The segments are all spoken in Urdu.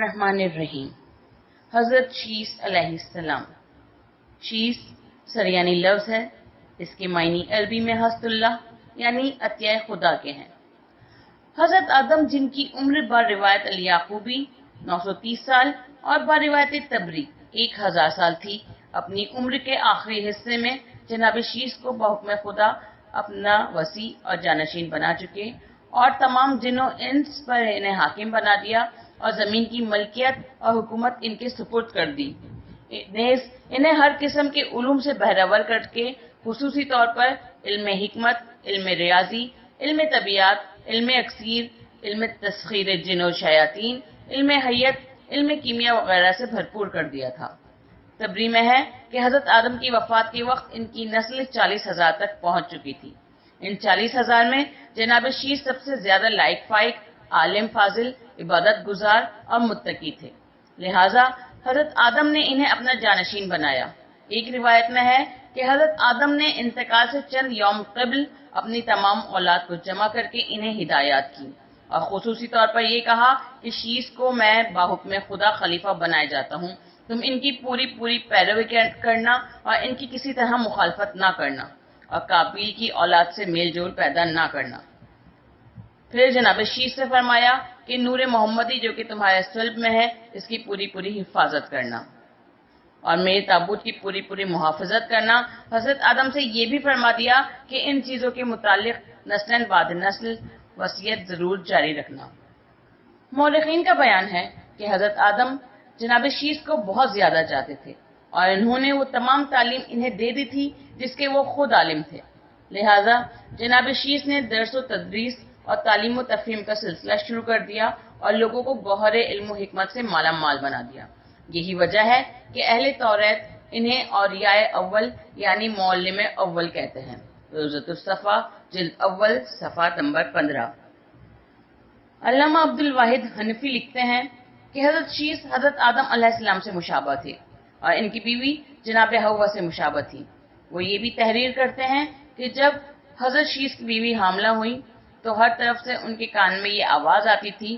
الرحمن الرحیم۔ حضرت شیس علیہ السلام۔ شیس سریانی لفظ ہے، اس کے معنی عربی میں حسد اللہ یعنی عطیہ خدا کے ہیں۔ حضرت آدم جن کی عمر بار روایت الیعقوبی 930 سال اور بار روایت تبری 1000 سال تھی، اپنی عمر کے آخری حصے میں جناب شیس کو بحکم خدا اپنا وسیع اور جانشین بنا چکے اور تمام جن و انس پر انہیں حاکم بنا دیا اور زمین کی ملکیت اور حکومت ان کے سپرد کر دی۔ انہیں ہر قسم کے علوم سے بہرور کر کے خصوصی طور پر علم حکمت، علم ریاضی، علم طبیعت، علم اکسیر، علم تسخیر جن و شیاطین، علم حیت، علم کیمیا وغیرہ سے بھرپور کر دیا تھا۔ تبری میں ہے کہ حضرت آدم کی وفات کے وقت ان کی نسل 40,000 تک پہنچ چکی تھی۔ ان 40,000 میں جناب شیس سب سے زیادہ لائق فائق، عالم فاضل، عبادت گزار اور متقی تھے، لہذا حضرت آدم نے انہیں اپنا جانشین بنایا۔ ایک روایت میں ہے کہ حضرت آدم نے انتقال سے چند یوم قبل اپنی تمام اولاد کو جمع کر کے انہیں ہدایات کی اور خصوصی طور پر یہ کہا کہ شیس کو میں باحکم خدا خلیفہ بنایا جاتا ہوں، تم ان کی پوری پیروی کرنا اور ان کی کسی طرح مخالفت نہ کرنا اور قابیل کی اولاد سے میل جول پیدا نہ کرنا۔ پھر جناب شیس سے فرمایا کہ نور محمدی جو کہ تمہارے صلب میں ہے، اس کی پوری حفاظت کرنا اور میرے تابوت کی پوری محافظت کرنا۔ حضرت آدم سے یہ بھی فرما دیا کہ ان چیزوں کے متعلق نسل بعد نسل وصیت ضرور جاری رکھنا۔ مورخین کا بیان ہے کہ حضرت آدم جناب شیس کو بہت زیادہ چاہتے تھے اور انہوں نے وہ تمام تعلیم انہیں دے دی تھی جس کے وہ خود عالم تھے، لہذا جناب شیس نے درس و تدریس اور تعلیم و تفہیم کا سلسلہ شروع کر دیا اور لوگوں کو گوہر علم و حکمت سے مالا مال بنا دیا۔ یہی وجہ ہے کہ اہل توریت انہیں اولیاء اول یعنی معلم اول کہتے ہیں۔ روضۃ الصفا جلد اول صفحہ نمبر 15۔ علامہ عبدالواحد حنفی لکھتے ہیں کہ حضرت شیس حضرت آدم علیہ السلام سے مشابہ تھے اور ان کی بیوی جناب حوا سے مشابہ تھی۔ وہ یہ بھی تحریر کرتے ہیں کہ جب حضرت شیس کی بیوی حاملہ ہوئی تو ہر طرف سے ان کے کان میں یہ آواز آتی تھی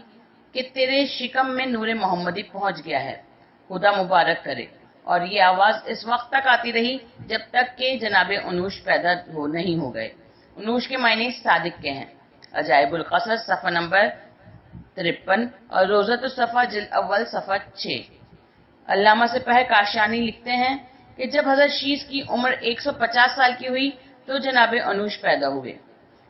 کہ تیرے شکم میں نور محمدی پہنچ گیا ہے، خدا مبارک کرے، اور یہ آواز اس وقت تک آتی رہی جب تک کہ جناب انوش پیدا نہیں ہو گئے۔ انوش کے معنی صادق کے ہیں۔ عجائب القصص صفحہ نمبر 53 اور روضۃ الصفا جلد اول صفحہ 6۔ علامہ سپاہی کاشانی لکھتے ہیں کہ جب حضرت شیس کی عمر 150 سال کی ہوئی تو جناب انوش پیدا ہوئے۔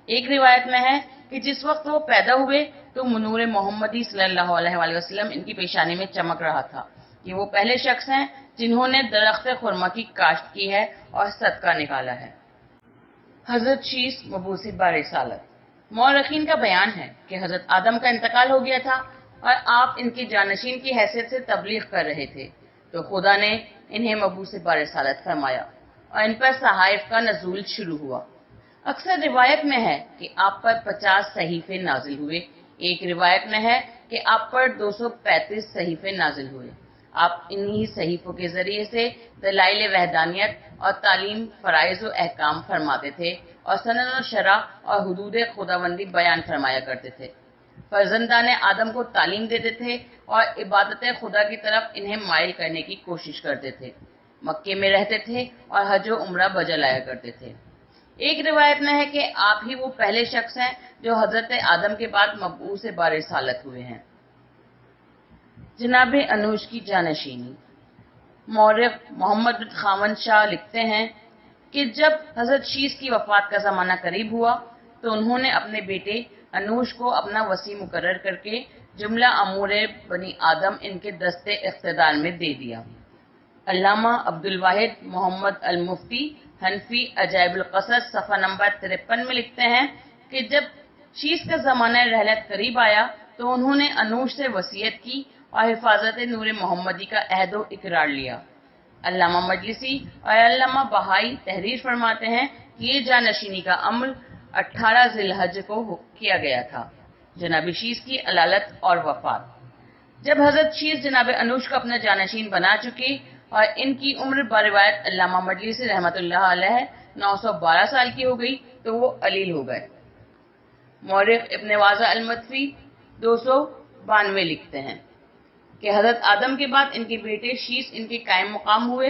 ایک روایت میں ہے کہ جس وقت وہ پیدا ہوئے تو نور محمدی صلی اللہ علیہ وآلہ وسلم ان کی پیشانی میں چمک رہا تھا کہ وہ پہلے شخص ہیں جنہوں نے درخت خرما کی کاشت کی ہے اور صدقہ نکالا ہے۔ حضرت شیس مبعوث برسالت۔ مورخین کا بیان ہے کہ حضرت آدم کا انتقال ہو گیا تھا اور آپ ان کے جانشین کی حیثیت سے تبلیغ کر رہے تھے تو خدا نے انہیں مبعوث برسالت فرمایا اور ان پر صحائف کا نزول شروع ہوا۔ اکثر روایت میں ہے کہ آپ پر 50 صحیفے نازل ہوئے، ایک روایت میں ہے کہ آپ پر 235 صحیفے نازل ہوئے۔ آپ انہی صحیفوں کے ذریعے سے دلائل وحدانیت اور تعلیم، فرائض و احکام فرماتے تھے اور سنن و شرع اور حدود خداوندی بیان فرمایا کرتے تھے۔ فرزندان آدم کو تعلیم دیتے تھے اور عبادت خدا کی طرف انہیں مائل کرنے کی کوشش کرتے تھے۔ مکے میں رہتے تھے اور حج و عمرہ بجا لایا کرتے تھے۔ ایک روایت میں ہے کہ آپ ہی وہ پہلے شخص ہیں جو حضرت آدم کے بعد مبعوث برسالت ہوئے ہیں۔ جناب انوش کی جانشینی۔ مورخ محمد بن خاون شاہ لکھتے ہیں کہ جب حضرت شیس کی وفات کا زمانہ قریب ہوا تو انہوں نے اپنے بیٹے انوش کو اپنا وصی مقرر کر کے جملہ امور بنی آدم ان کے دستے اقتدار میں دے دیا۔ علامہ عبدالواحد محمد المفتی حنفی عجائب القصص صفحہ نمبر 53 میں لکھتے ہیں کہ جب شیس کا زمانہ رحلت قریب آیا تو انہوں نے انوش سے وصیت کی اور حفاظت نور محمدی کا عہد و اقرار لیا۔ علامہ مجلسی اور علامہ بہائی تحریر فرماتے ہیں کہ یہ جانشینی کا عمل 18 ذی الحج کو کیا گیا تھا۔ جناب شیس کی علالت اور وفات۔ جب حضرت شیس جناب انوش کو اپنا جانشین بنا چکے اور ان کی عمر بروایت علامہ مجلسی رحمۃ اللہ علیہ 912 سال کی ہو گئی تو وہ علیل ہو گئے۔ مورخ ابن واضح المدفی 292 لکھتے ہیں کہ حضرت آدم کے بعد ان کے بیٹے شیس ان کے قائم مقام ہوئے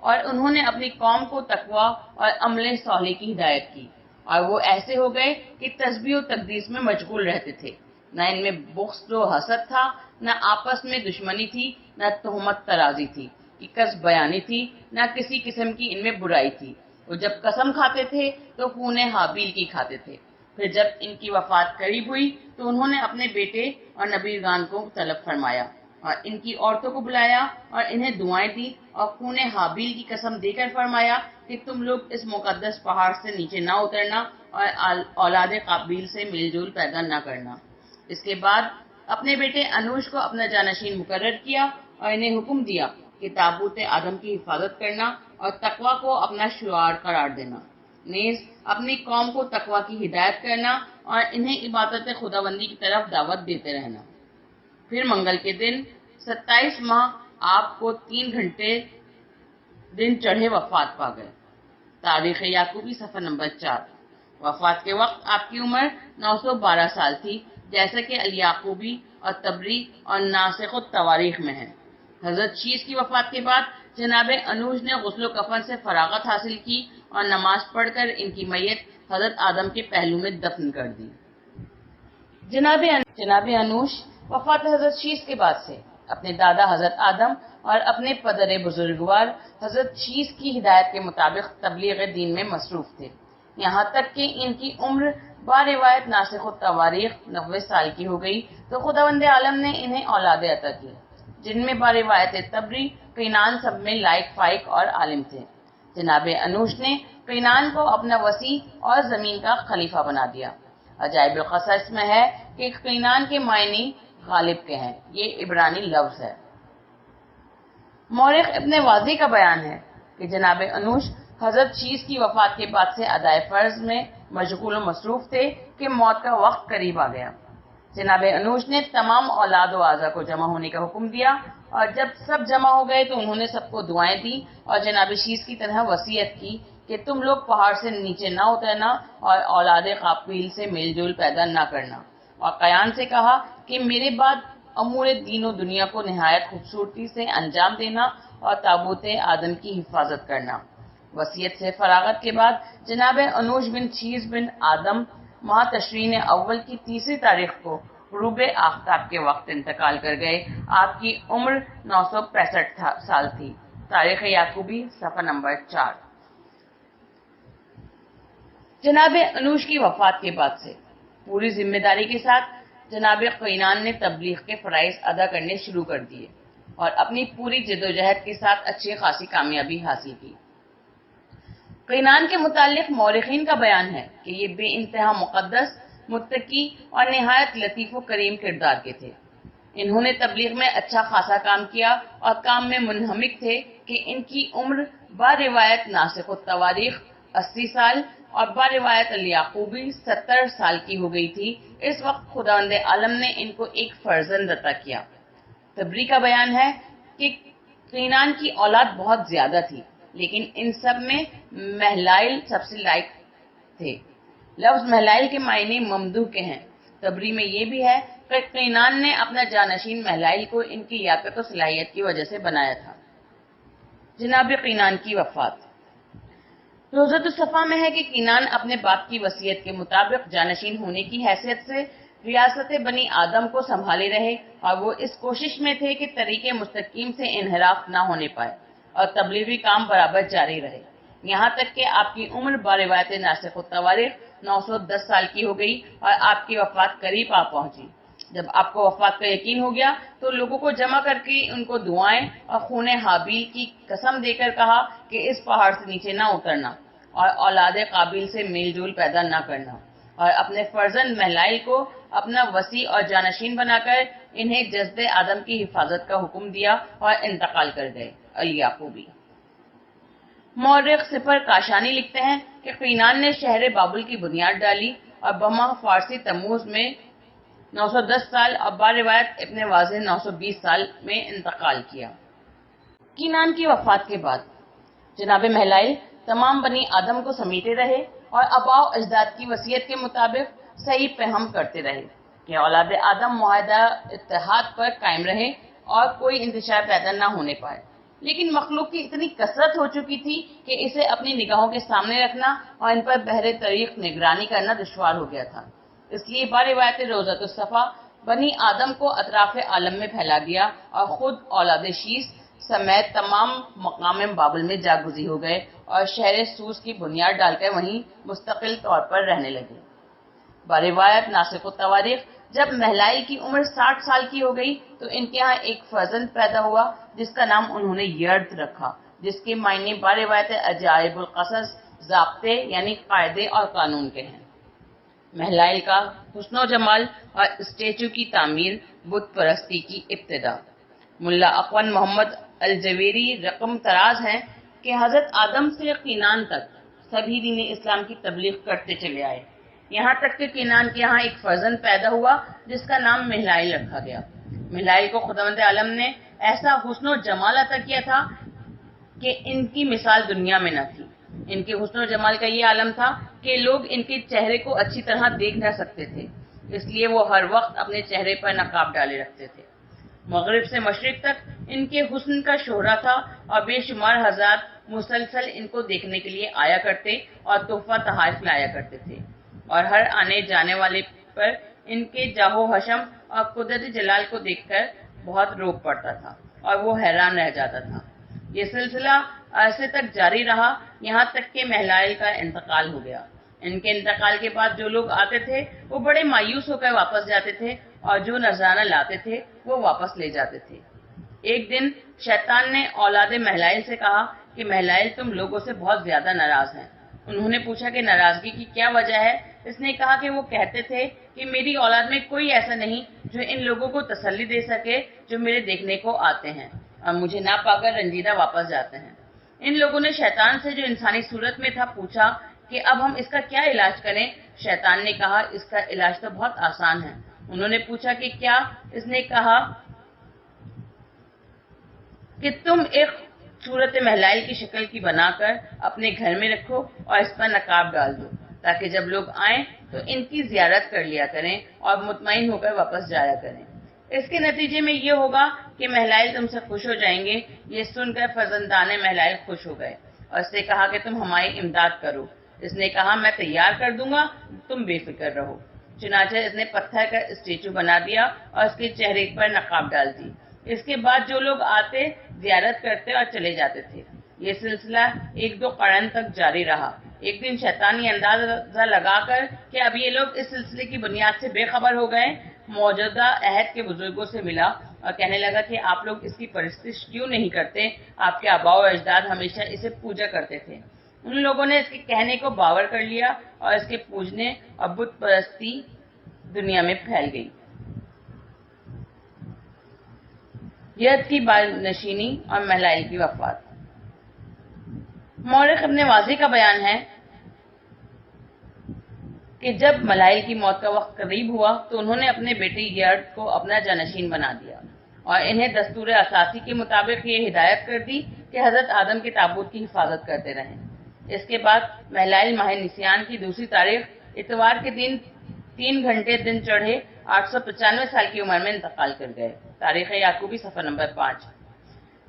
اور انہوں نے اپنی قوم کو تقوی اور عمل صالح کی ہدایت کی، اور وہ ایسے ہو گئے کہ تسبیح و تقدیس میں مشغول رہتے تھے۔ نہ ان میں بغض و حسد تھا، نہ آپس میں دشمنی تھی، نہ تہمت ترازی تھی کہ کذب بیانی تھی، نہ کسی قسم کی ان میں برائی تھی۔ وہ جب قسم کھاتے تھے تو خون حابیل کی کھاتے تھے۔ پھر جب ان کی وفات قریب ہوئی تو انہوں نے اپنے بیٹے اور نبیگان کو طلب فرمایا اور ان کی عورتوں کو بلایا اور انہیں دعائیں دی اور خون حابیل کی قسم دے کر فرمایا کہ تم لوگ اس مقدس پہاڑ سے نیچے نہ اترنا اور اولاد قابیل سے میل جول پیدا نہ کرنا۔ اس کے بعد اپنے بیٹے انوش کو اپنا جانشین مقرر کیا اور انہیں حکم دیا کہ تابوت آدم کی حفاظت کرنا اور تقوی کو اپنا شعار قرار دینا، نیز اپنی قوم کو تقوی کی ہدایت کرنا اور انہیں عبادت خداوندی کی طرف دعوت دیتے رہنا۔ پھر منگل کے دن 27 ماہ آپ کو 3 گھنٹے دن چڑھے وفات پا گئے۔ تاریخ یعقوبی صفحہ نمبر 4۔ وفات کے وقت آپ کی عمر 912 سال تھی، جیسا کہ الیعقوبی اور تبری اور ناسخ التواریخ میں ہے۔ حضرت شیس کی وفات کے بعد جناب انوش نے غسل و کفن سے فراغت حاصل کی اور نماز پڑھ کر ان کی میت حضرت آدم کے پہلو میں دفن کر دی۔ جناب انوش وفات حضرت شیس کے بعد سے اپنے دادا حضرت آدم اور اپنے پدر بزرگوار حضرت شیس کی ہدایت کے مطابق تبلیغ دین میں مصروف تھے، یہاں تک کہ ان کی عمر باروایت ناسخ التواریخ 90 سال کی ہو گئی تو خداوند عالم نے انہیں اولادیں عطا کی، جن میں باروایت تبری قینان سب میں لائق فائق اور عالم تھے۔ جناب انوش نے قینان کو اپنا وسیع اور زمین کا خلیفہ بنا دیا۔ عجائب القصہ اس میں ہے کہ قینان کے معنی غالب کے ہیں، یہ عبرانی لفظ ہے۔ مورخ ابن واضح کا بیان ہے کہ جناب انوش حضرت شیس کی وفات کے بعد سے ادائے فرض میں مشغول و مصروف تھے کہ موت کا وقت قریب آ گیا۔ جناب انوش نے تمام اولاد و اعضاء کو جمع ہونے کا حکم دیا اور جب سب جمع ہو گئے تو انہوں نے سب کو دعائیں دی اور جناب شیس کی طرح وصیت کی کہ تم لوگ پہاڑ سے نیچے نہ اترنا اور اولاد قابیل سے میل جول پیدا نہ کرنا، اور قیان سے کہا کہ میرے بعد امور دین و دنیا کو نہایت خوبصورتی سے انجام دینا اور تابوت آدم کی حفاظت کرنا۔ وصیت سے فراغت کے بعد جناب انوش بن شیس بن آدم ماہ تشرین اول کی 3 تاریخ کو غروب آفتاب کے وقت انتقال کر گئے۔ آپ کی عمر 965 سال تھی۔ تاریخ یعقوبی صفحہ نمبر 4۔ جناب انوش کی وفات کے بعد سے پوری ذمہ داری کے ساتھ جناب قینان نے تبلیغ کے فرائض ادا کرنے شروع کر دیے اور اپنی پوری جدوجہد کے ساتھ اچھی خاصی کامیابی حاصل کی۔ قینان کے متعلق مورخین کا بیان ہے کہ یہ بے انتہا مقدس، متقی اور نہایت لطیف و کریم کردار کے تھے۔ انہوں نے تبلیغ میں اچھا خاصا کام کیا اور کام میں منہمک تھے کہ ان کی عمر باروایت ناسخ التواریخ 80 سال اور باروایت الیعقوبی 70 سال کی ہو گئی تھی۔ اس وقت خداوند عالم نے ان کو ایک فرزند عطا کیا۔ تبری کا بیان ہے کہ قینان کی اولاد بہت زیادہ تھی، لیکن ان سب میں مہلائل سب سے لائق تھے۔ لفظ مہلائل کے معنی ممدوح کے ہیں۔ تبری میں یہ بھی ہے کہ قینان نے اپنا جانشین مہلائل کو ان کی لیاقت و صلاحیت کی وجہ سے بنایا تھا۔ جناب قینان کی وفات۔ روزۃ الصفا میں ہے کہ قینان اپنے باپ کی وصیت کے مطابق جانشین ہونے کی حیثیت سے ریاست بنی آدم کو سنبھالے رہے اور وہ اس کوشش میں تھے کہ طریق مستقیم سے انحراف نہ ہونے پائے اور تبلیغی کام برابر جاری رہے، یہاں تک کہ آپ کی عمر باروایت ناسخ التواریخ 910 سال کی ہو گئی اور آپ کی وفات قریب آ پہنچی۔ جب آپ کو وفات کا یقین ہو گیا تو لوگوں کو جمع کر کے ان کو دعائیں اور خون حابیل کی قسم دے کر کہا کہ اس پہاڑ سے نیچے نہ اترنا اور اولاد قابیل سے میل جول پیدا نہ کرنا، اور اپنے فرزند مہلائل کو اپنا وسیع اور جانشین بنا کر انہیں جسد آدم کی حفاظت کا حکم دیا اور انتقال کر گئے۔ الیعقوبی۔ مورخ سپر کاشانی لکھتے ہیں کہ قینان نے شہر بابل کی بنیاد ڈالی اور بماہ فارسی تموز میں 910 سال اور باروایت ابن واضح 920 سال میں انتقال کیا۔ قینان کی وفات کے بعد جناب مہلائل تمام بنی آدم کو سمیٹے رہے اور آباء و اجداد کی وصیت کے مطابق صحیح فہم کرتے رہے کہ اولاد آدم معاہدہ اتحاد پر قائم رہے اور کوئی انتشار پیدا نہ ہونے پائے، لیکن مخلوق کی اتنی کثرت ہو چکی تھی کہ اسے اپنی نگاہوں کے سامنے رکھنا اور ان پر بہر طریق نگرانی کرنا دشوار ہو گیا تھا۔ اس لیے باروایت روضۃ الصفا بنی آدم کو اطراف عالم میں پھیلا دیا اور خود اولاد شیث سمیت تمام مقام بابل میں جاگزی ہو گئے اور شہر سوس کی بنیاد ڈال کر وہیں مستقل طور پر رہنے لگے۔ باروایت ناسخ التواریخ جب مہلائل کی عمر 60 سال کی ہو گئی تو ان کے ہاں ایک فرزند پیدا ہوا جس کا نام انہوں نے یرد رکھا، جس کے معنی باروایت عجائب القصص، ضابطے یعنی قاعدے اور قانون کے ہیں۔ مہلائل کا حسن و جمال اور اسٹیچو کی تعمیر بت پرستی کی ابتدا۔ ملا اخون محمد الجویری رقم تراز ہیں کہ حضرت آدم سے کینان تک سبھی دین اسلام کی تبلیغ کرتے چلے آئے، یہاں تک کہ کینان کے یہاں ایک فرزند پیدا ہوا جس کا نام مہلائل رکھا گیا۔ مہلائل کو خداوند عالم نے ایسا حسن و جمال عطا کیا تھا کہ ان کی مثال دنیا میں نہ تھی۔ ان کے حسن و جمال کا یہ عالم تھا کہ لوگ ان کے چہرے کو اچھی طرح دیکھ نہ سکتے تھے، اس لیے وہ ہر وقت اپنے چہرے پر نقاب ڈالے رکھتے تھے۔ مغرب سے مشرق تک ان کے حسن کا شہرہ تھا اور بے شمار حضرات مسلسل ان کو دیکھنے کے لیے آیا کرتے اور تحفہ تحائف لایا کرتے تھے، اور ہر آنے جانے والے پر ان کے جاہ و حشم اور قدرتی جلال کو دیکھ کر بہت روب پڑتا تھا اور وہ حیران رہ جاتا تھا۔ یہ سلسلہ عرصے تک جاری رہا، یہاں تک کہ مہلائل کا انتقال ہو گیا۔ ان کے انتقال کے بعد جو لوگ آتے تھے وہ بڑے مایوس ہو کر واپس جاتے تھے، اور جو نذرانہ لاتے تھے وہ واپس لے جاتے تھے۔ ایک دن شیطان نے اولاد مہلائل سے کہا کہ مہلائل تم لوگوں سے بہت زیادہ ناراض ہیں۔ انہوں نے پوچھا کہ ناراضگی کی کیا وجہ ہے؟ اس نے کہا کہ وہ کہتے تھے کہ میری اولاد میں کوئی ایسا نہیں جو ان لوگوں کو تسلی دے سکے جو میرے دیکھنے کو آتے ہیں اور مجھے نہ پا کر رنجیدہ واپس جاتے ہیں۔ ان لوگوں نے شیطان سے جو انسانی صورت میں تھا پوچھا کہ اب ہم اس کا کیا علاج کریں؟ شیطان نے کہا اس کا علاج تو بہت آسان ہے۔ انہوں نے پوچھا کہ کیا؟ اس نے کہا کہ تم ایک صورت مہلائل کی شکل کی بنا کر اپنے گھر میں رکھو اور اس پر نقاب ڈال دو تاکہ جب لوگ آئیں تو ان کی زیارت کر لیا کریں اور مطمئن ہو کر واپس جایا کریں۔ اس کے نتیجے میں یہ ہوگا کہ مہلائل تم سے خوش ہو جائیں گے۔ یہ سن کر فرزندان مہلائل خوش ہو گئے اور اس سے کہا کہ تم ہماری امداد کرو۔ اس نے کہا میں تیار کر دوں گا، تم بے فکر رہو۔ چنانچہ اس نے پتھر کا اسٹیچو بنا دیا اور اس کے چہرے پر نقاب ڈال دی۔ اس کے بعد جو لوگ آتے زیارت کرتے اور چلے جاتے تھے۔ یہ سلسلہ 1-2 قرن تک جاری رہا۔ ایک دن شیطان یہ اندازہ لگا کر کہ اب یہ لوگ اس سلسلے کی بنیاد سے بے خبر ہو گئے، موجودہ عہد کے بزرگوں سے ملا اور کہنے لگا کہ آپ لوگ اس کی پرستش کیوں نہیں کرتے؟ آپ کے آباء و اجداد ہمیشہ اسے پوجا کرتے تھے۔ ان لوگوں نے اس کے کہنے کو باور کر لیا اور اس کے پوجنے اور بت پرستی دنیا میں پھیل گئی۔ یرد کی بازنشینی اور مہلائل کی وفات۔ مورخ ابن واضح کا بیان ہے کہ جب مہلائل کی موت کا وقت قریب ہوا تو انہوں نے اپنے بیٹے یرد کو اپنا جانشین بنا دیا اور انہیں دستور اساسی کے مطابق یہ ہدایت کر دی کہ حضرت آدم کے تابوت کی حفاظت کرتے رہیں۔ اس کے بعد مہلائل ماہ نسیان کی 2 تاریخ اتوار کے دن 3 گھنٹے دن چڑھے 895 سال کی عمر میں انتقال کر گئے۔ تاریخ یعقوبی صفحہ نمبر 5۔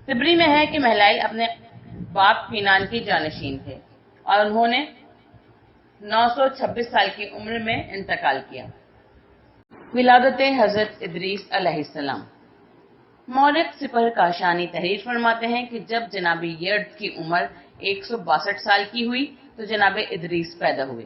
طبری میں ہے کہ مہلائل اپنے باپ کینان کے جانشین تھے اور انہوں نے 926 سال کی عمر میں انتقال کیا۔ ولادت حضرت ادریس علیہ السلام۔ مورخ سپر کاشانی تحریر فرماتے ہیں کہ جب جناب یرد کی عمر 162 سال کی ہوئی تو جناب ادریس پیدا ہوئے۔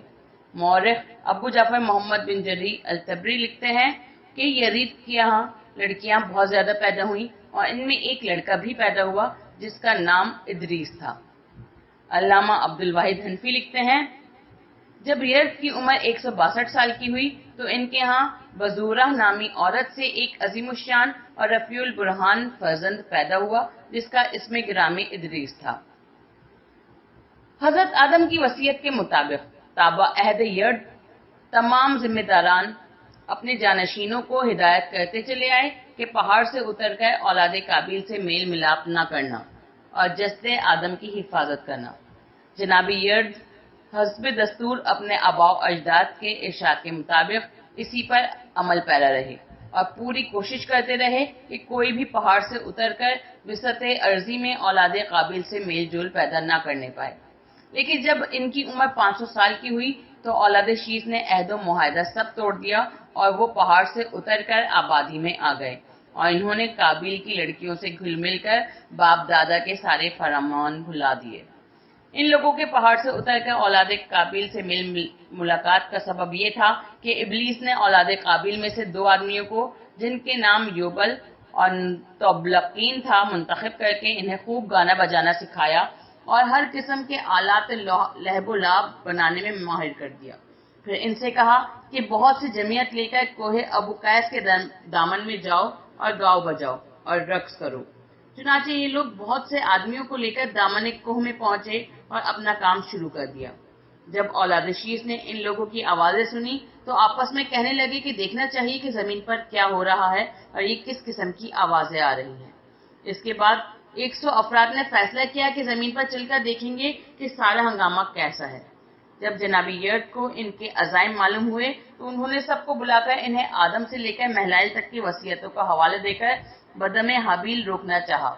مورخ ابو جعفر محمد بن جری الطبری لکھتے ہیں کہ یرید کے یہاں لڑکیاں بہت زیادہ پیدا ہوئیں اور ان میں ایک لڑکا بھی پیدا ہوا جس کا نام ادریس تھا۔ علامہ عبد الواحد حنفی لکھتے ہیں جب یرد کی عمر 162 سال کی ہوئی تو ان کے ہاں بزورہ نامی عورت سے ایک عظیم الشان اور رفیع البرہان فرزند پیدا ہوا جس کا اسم گرامی ادریس تھا۔ حضرت آدم کی وصیت کے مطابق تابع عہد یرد تمام ذمہ داران اپنے جانشینوں کو ہدایت کرتے چلے آئے کہ پہاڑ سے اتر کر اولاد قابیل سے میل ملاپ نہ کرنا اور جسد آدم کی حفاظت کرنا۔ جناب یرد حسب دستور اپنے آباء و اجداد کے ارشاد کے مطابق اسی پر عمل پیرا رہے۔ اور پوری کوشش کرتے رہے کہ کوئی بھی پہاڑ سے اتر کر وسعت ارضی میں اولاد قابل سے میل جول پیدا نہ کرنے پائے. لیکن جب ان کی عمر 500 سال کی ہوئی تو اولاد شیث نے عہد و معاہدہ سب توڑ دیا اور وہ پہاڑ سے اتر کر آبادی میں آ گئے اور انہوں نے قابل کی لڑکیوں سے گھل مل کر باپ دادا کے سارے فرمان بھلا دیے. ان لوگوں کے پہاڑ سے اتر کر اولاد قابل سے ملاقات کا سبب یہ تھا کہ ابلیس نے اولاد قابل میں سے 2 آدمیوں کو جن کے نام یوبل اور تبلقین تھا منتخب کر کے انہیں خوب گانا بجانا سکھایا اور ہر قسم کے آلات لہب و لعب بنانے میں ماہر کر دیا. پھر ان سے کہا کہ بہت سی جمعیت لے کر کوہ ابو قیس کے دامن میں جاؤ اور گاؤ بجاؤ اور رقص کرو. چنانچہ یہ لوگ بہت سے آدمیوں کو لے کر دامن کوہ میں پہنچے اور اپنا کام شروع کر دیا. جب اولاد شیث نے ان لوگوں کی آوازیں سنی تو آپس میں کہنے لگے کہ دیکھنا چاہیے کہ زمین پر کیا ہو رہا ہے اور یہ کس قسم کی آوازیں آ رہی ہیں. اس کے بعد 100 افراد نے فیصلہ کیا کہ زمین پر چل کر دیکھیں گے کہ سارا ہنگامہ کیسا ہے. جب جناب یرد کو ان کے عزائم معلوم ہوئے تو انہوں نے سب کو بلا کر انہیں آدم سے لے کر مہلائل تک کی وصیتوں کا حوالہ دے کر بدم حابیل روکنا چاہا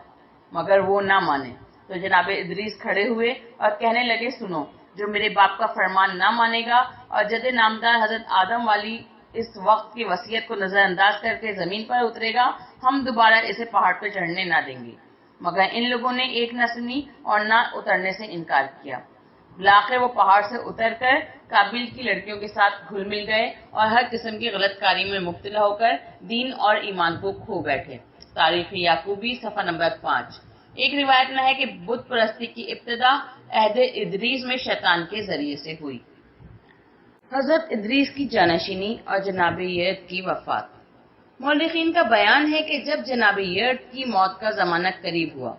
مگر وہ نہ مانے. تو جناب ادریس کھڑے ہوئے اور کہنے لگے سنو، جو میرے باپ کا فرمان نہ مانے گا اور جد نامدار حضرت آدم والی اس وقت کی وصیت کو نظر انداز کر کے زمین پر اترے گا، ہم دوبارہ اسے پہاڑ پہ چڑھنے نہ دیں گے. مگر ان لوگوں نے ایک نہ سنی اور نہ اترنے سے انکار کیا. بلاخر وہ پہاڑ سے اتر کر قابل کی لڑکیوں کے ساتھ گھل مل گئے اور ہر قسم کی غلط کاری میں مبتلا ہو کر دین اور ایمان کو کھو بیٹھے. تاریخ یعقوبی صفحہ نمبر 5. ایک روایت میں ہے کہ بت پرستی کی ابتدا عہد ادریس میں شیطان کے ذریعے سے ہوئی. حضرت ادریس کی جانشینی اور جناب یرد کی وفات. مورخین کا بیان ہے کہ جب جناب یرد کی موت کا زمانہ قریب ہوا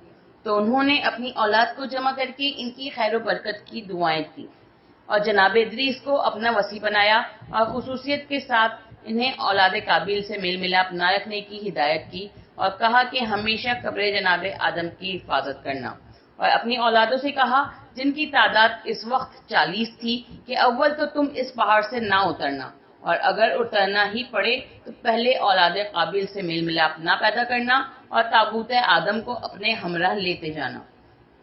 تو انہوں نے اپنی اولاد کو جمع کر کے ان کی خیر و برکت کی دعائیں کی اور جناب ادریس کو اپنا وصی بنایا اور خصوصیت کے ساتھ انہیں اولاد قابل سے میل ملاپ نہ رکھنے کی ہدایت کی اور کہا کہ ہمیشہ قبر جناب آدم کی حفاظت کرنا، اور اپنی اولادوں سے کہا جن کی تعداد اس وقت 40 تھی کہ اول تو تم اس پہاڑ سے نہ اترنا اور اگر اترنا ہی پڑے تو پہلے اولاد قابل سے میل ملاپ نہ پیدا کرنا اور تابوت آدم کو اپنے ہمراہ لیتے جانا.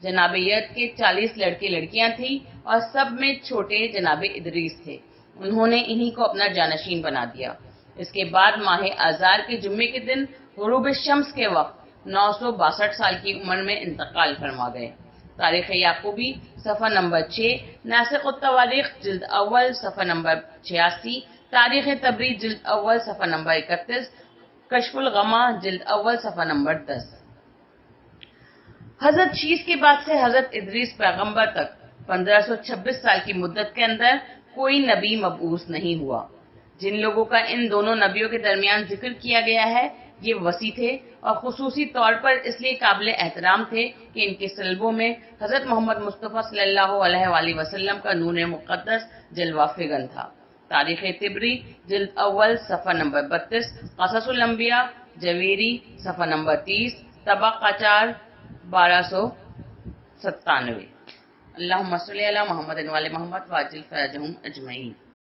جناب یرد کے 40 لڑکے لڑکیاں تھیں اور سب میں چھوٹے جناب ادریس تھے. انہوں نے انہی کو اپنا جانشین بنا دیا. اس کے بعد ماہ آذار کے جمعے کے دن غروب شمس کے وقت 962 سال کی عمر میں انتقال فرما گئے. تاریخ یعقوبی صفحہ نمبر 6، ناسخ التواریخ جلد اول صفحہ نمبر 86، تاریخ تبری جلد اول صفحہ نمبر 31، کشف الغمہ جلد اول صفحہ نمبر 10. حضرت شیث کے بعد سے حضرت ادریس پیغمبر تک 1526 سال کی مدت کے اندر کوئی نبی مبعوث نہیں ہوا. جن لوگوں کا ان دونوں نبیوں کے درمیان ذکر کیا گیا ہے یہ وسیع تھے اور خصوصی طور پر اس لیے قابل احترام تھے کہ ان کے سلبوں میں حضرت محمد مصطفیٰ صلی اللہ علیہ وآلہ وسلم کا نور مقدس جلوہ فگن تھا. تاریخ تبری جلد اول صفحہ نمبر 32، قصص الانبیاء جویری صفحہ نمبر 30، طبق قاچار 1297. اللہم صلی علی محمد وعلی محمد واجل فرجہم اجمعین.